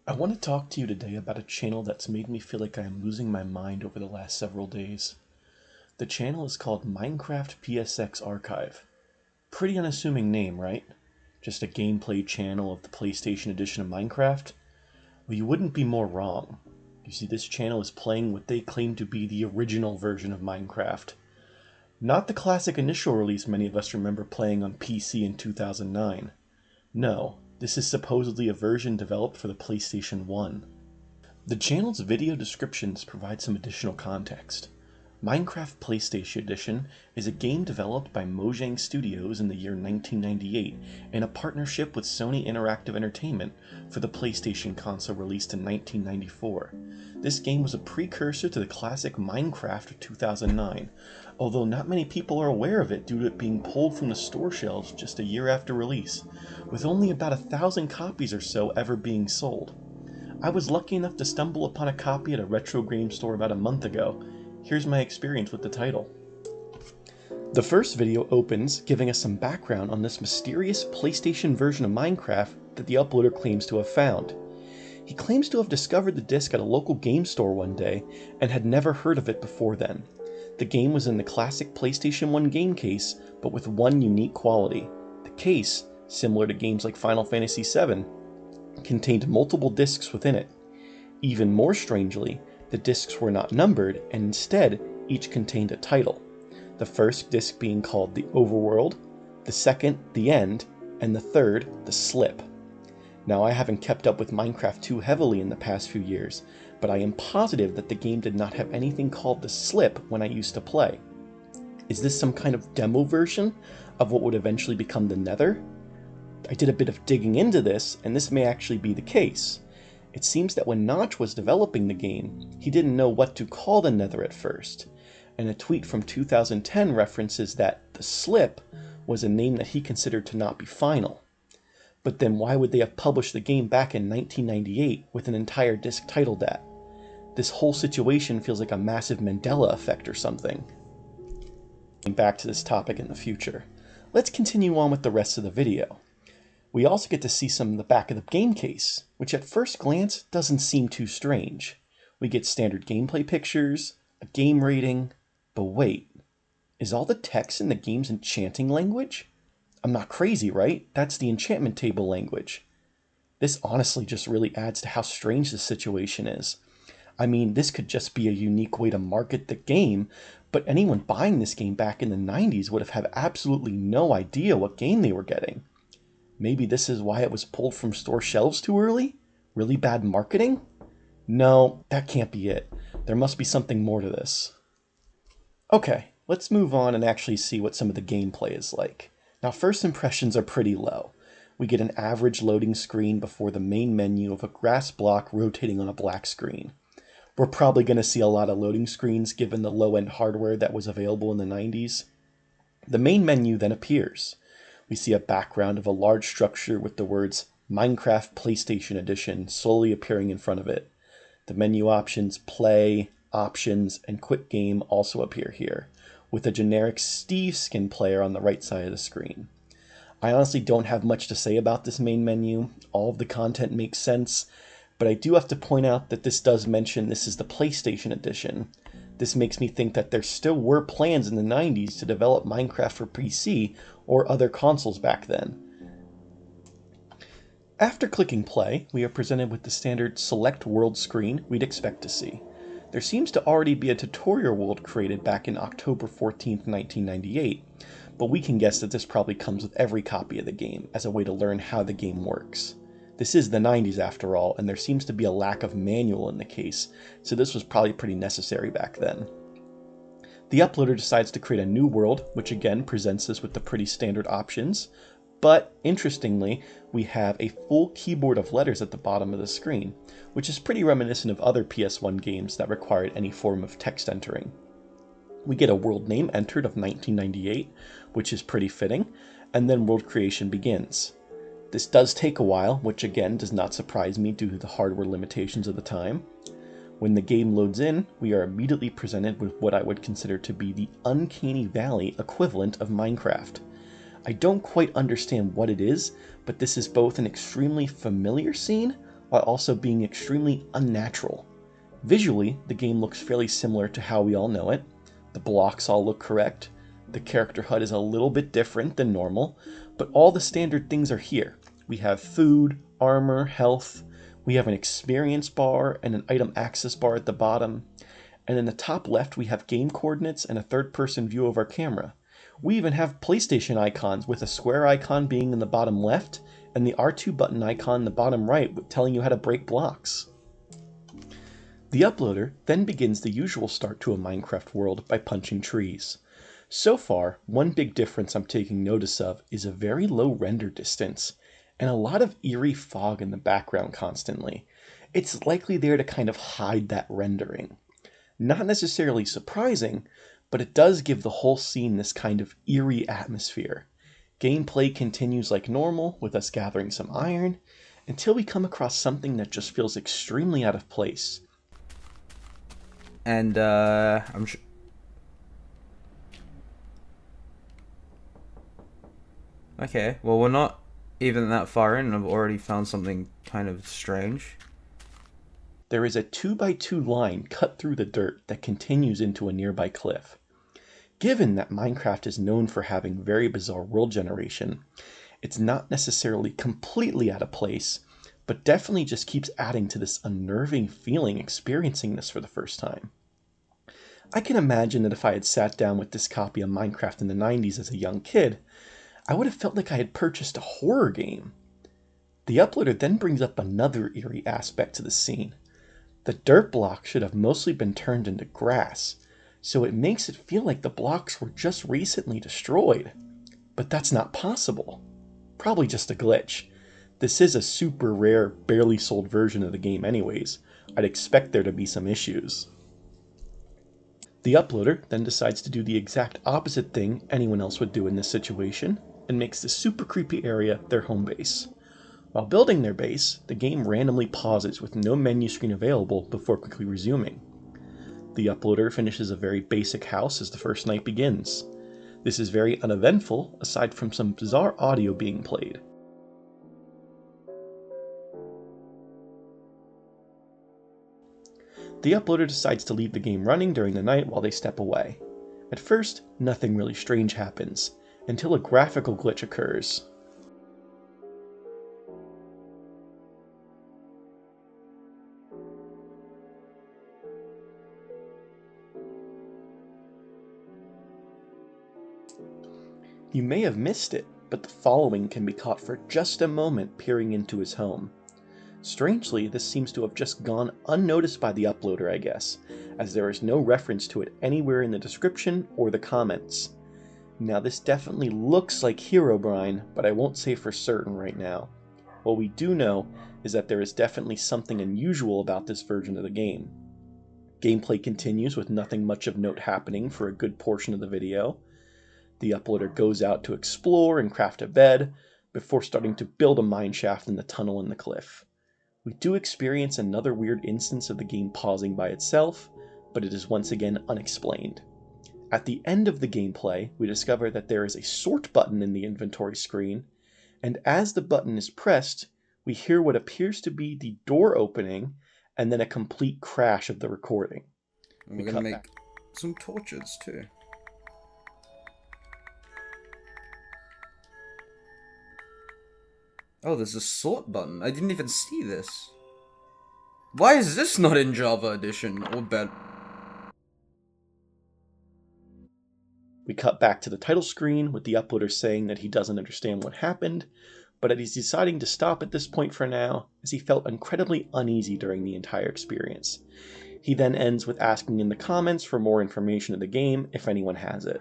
I want to talk to you today about a channel that's made me feel like I am losing my mind over the last several days. The channel is called Minecraft PSX Archive. Pretty unassuming name, right? Just a gameplay channel of the PlayStation edition of Minecraft? Well, you wouldn't be more wrong. You see, this channel is playing what they claim to be the original version of Minecraft. Not the classic initial release many of us remember playing on PC in 2009. No, this is supposedly a version developed for the PlayStation 1. The channel's video descriptions provide some additional context. Minecraft PlayStation Edition is a game developed by Mojang Studios in the year 1998 in a partnership with Sony Interactive Entertainment for the PlayStation console released in 1994. This game was a precursor to the classic Minecraft of 2009, although not many people are aware of it due to it being pulled from the store shelves just a year after release, with only about 1,000 copies or so ever being sold. I was lucky enough to stumble upon a copy at a retro game store about a month ago. Here's my experience with the title. The first video opens giving us some background on this mysterious PlayStation version of Minecraft that the uploader claims to have found. He claims to have discovered the disc at a local game store one day and had never heard of it before then. The game was in the classic PlayStation 1 game case, but with one unique quality. The case, similar to games like Final Fantasy VII, contained multiple discs within it. Even more strangely, the discs were not numbered, and instead, each contained a title. The first disc being called the Overworld, the second, the End, and the third, the Slip. Now, I haven't kept up with Minecraft too heavily in the past few years, but I am positive that the game did not have anything called the Slip when I used to play. Is this some kind of demo version of what would eventually become the Nether? I did a bit of digging into this, and this may actually be the case. It seems that when Notch was developing the game, he didn't know what to call the Nether at first, and a tweet from 2010 references that the Slip was a name that he considered to not be final. But then why would they have published the game back in 1998 with an entire disc titled that? This whole situation feels like a massive Mandela effect or something. Back to this topic in the future. Let's continue on with the rest of the video. We also get to see some of the back of the game case, which at first glance doesn't seem too strange. We get standard gameplay pictures, a game rating, but wait, is all the text in the game's enchanting language? I'm not crazy, right? That's the enchantment table language. This honestly just really adds to how strange this situation is. I mean, this could just be a unique way to market the game, but anyone buying this game back in the 90s would have had absolutely no idea what game they were getting. Maybe this is why it was pulled from store shelves too early? Really bad marketing? No, that can't be it. There must be something more to this. Okay, let's move on and actually see what some of the gameplay is like. Now, first impressions are pretty low. We get an average loading screen before the main menu of a grass block rotating on a black screen. We're probably going to see a lot of loading screens given the low-end hardware that was available in the 90s. The main menu then appears. We see a background of a large structure with the words Minecraft PlayStation Edition slowly appearing in front of it. The menu options Play, Options, and Quit Game also appear here, with a generic Steve skin player on the right side of the screen. I honestly don't have much to say about this main menu. All of the content makes sense, but I do have to point out that this does mention this is the PlayStation Edition. This makes me think that there still were plans in the 90s to develop Minecraft for PC or other consoles back then. After clicking play, we are presented with the standard select world screen we'd expect to see. There seems to already be a tutorial world created back in October 14th, 1998, but we can guess that this probably comes with every copy of the game as a way to learn how the game works. This is the 90s after all, and there seems to be a lack of manual in the case, so this was probably pretty necessary back then. The uploader decides to create a new world, which again presents us with the pretty standard options, but interestingly, we have a full keyboard of letters at the bottom of the screen, which is pretty reminiscent of other PS1 games that required any form of text entering. We get a world name entered of 1998, which is pretty fitting, and then world creation begins. This does take a while, which again does not surprise me due to the hardware limitations of the time. When the game loads in, we are immediately presented with what I would consider to be the Uncanny Valley equivalent of Minecraft. I don't quite understand what it is, but this is both an extremely familiar scene, while also being extremely unnatural. Visually, the game looks fairly similar to how we all know it. The blocks all look correct. The character HUD is a little bit different than normal, but all the standard things are here. We have food, armor, health. We have an experience bar and an item access bar at the bottom. And in the top left, we have game coordinates and a third-person view of our camera. We even have PlayStation icons, with a square icon being in the bottom left and the R2 button icon in the bottom right telling you how to break blocks. The uploader then begins the usual start to a Minecraft world by punching trees. So far, one big difference I'm taking notice of is a very low render distance, and a lot of eerie fog in the background constantly. It's likely there to kind of hide that rendering. Not necessarily surprising, but it does give the whole scene this kind of eerie atmosphere. Gameplay continues like normal, with us gathering some iron, until we come across something that just feels extremely out of place. And, I'm sure... Okay, well, we're not even that far in, and I've already found something kind of strange. There is a 2x2 line cut through the dirt that continues into a nearby cliff. Given that Minecraft is known for having very bizarre world generation, it's not necessarily completely out of place, but definitely just keeps adding to this unnerving feeling experiencing this for the first time. I can imagine that if I had sat down with this copy of Minecraft in the 90s as a young kid, I would have felt like I had purchased a horror game. The uploader then brings up another eerie aspect to the scene. The dirt block should have mostly been turned into grass, so it makes it feel like the blocks were just recently destroyed. But that's not possible. Probably just a glitch. This is a super rare, barely sold version of the game anyways. I'd expect there to be some issues. The uploader then decides to do the exact opposite thing anyone else would do in this situation, and makes the super creepy area their home base. While building their base, the game randomly pauses with no menu screen available before quickly resuming. The uploader finishes a very basic house as the first night begins. This is very uneventful, aside from some bizarre audio being played. The uploader decides to leave the game running during the night while they step away. At first, nothing really strange happens, until a graphical glitch occurs. You may have missed it, but the following can be caught for just a moment peering into his home. Strangely, this seems to have just gone unnoticed by the uploader, I guess, as there is no reference to it anywhere in the description or the comments. Now this definitely looks like Herobrine, but I won't say for certain right now. What we do know is that there is definitely something unusual about this version of the game. Gameplay continues with nothing much of note happening for a good portion of the video. The uploader goes out to explore and craft a bed, before starting to build a mine shaft in the tunnel in the cliff. We do experience another weird instance of the game pausing by itself, but it is once again unexplained. At the end of the gameplay, we discover that there is a sort button in the inventory screen, and as the button is pressed, we hear what appears to be the door opening, and then a complete crash of the recording. And we're gonna make some torches too. Oh, there's a sort button. I didn't even see this. Why is this not in Java Edition or better? We cut back to the title screen with the uploader saying that he doesn't understand what happened, but that he's deciding to stop at this point for now, as he felt incredibly uneasy during the entire experience. He then ends with asking in the comments for more information of the game, if anyone has it.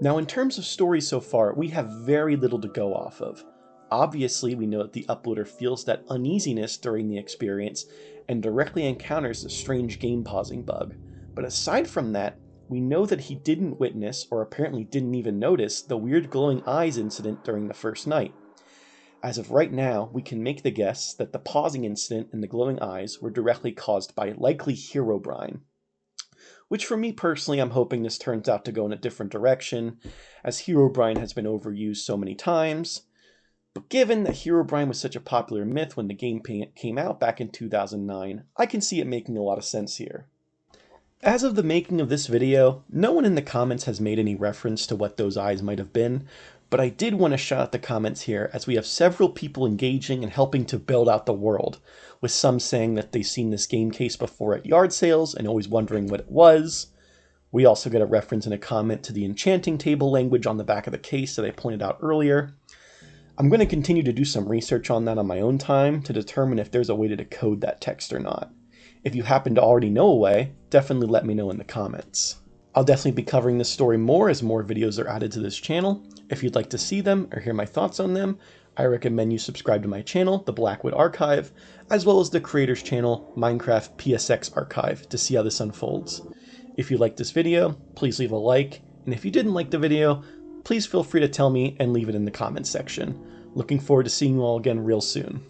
Now, in terms of story so far, we have very little to go off of. Obviously, we know that the uploader feels that uneasiness during the experience and directly encounters a strange game pausing bug. But aside from that, we know that he didn't witness, or apparently didn't even notice, the weird glowing eyes incident during the first night. As of right now, we can make the guess that the pausing incident and the glowing eyes were directly caused by likely Herobrine. Which for me personally, I'm hoping this turns out to go in a different direction, as Herobrine has been overused so many times. But given that Herobrine was such a popular myth when the game came out back in 2009, I can see it making a lot of sense here. As of the making of this video, no one in the comments has made any reference to what those eyes might have been, but I did want to shout out the comments here as we have several people engaging and helping to build out the world, with some saying that they've seen this game case before at yard sales and always wondering what it was. We also get a reference in a comment to the enchanting table language on the back of the case that I pointed out earlier. I'm going to continue to do some research on that on my own time to determine if there's a way to decode that text or not. If you happen to already know a way, definitely let me know in the comments. I'll definitely be covering this story more as more videos are added to this channel. If you'd like to see them or hear my thoughts on them, I recommend you subscribe to my channel, The Blackwood Archive, as well as the creator's channel, Minecraft PSX Archive, to see how this unfolds. If you liked this video, please leave a like, and if you didn't like the video, please feel free to tell me and leave it in the comments section. Looking forward to seeing you all again real soon.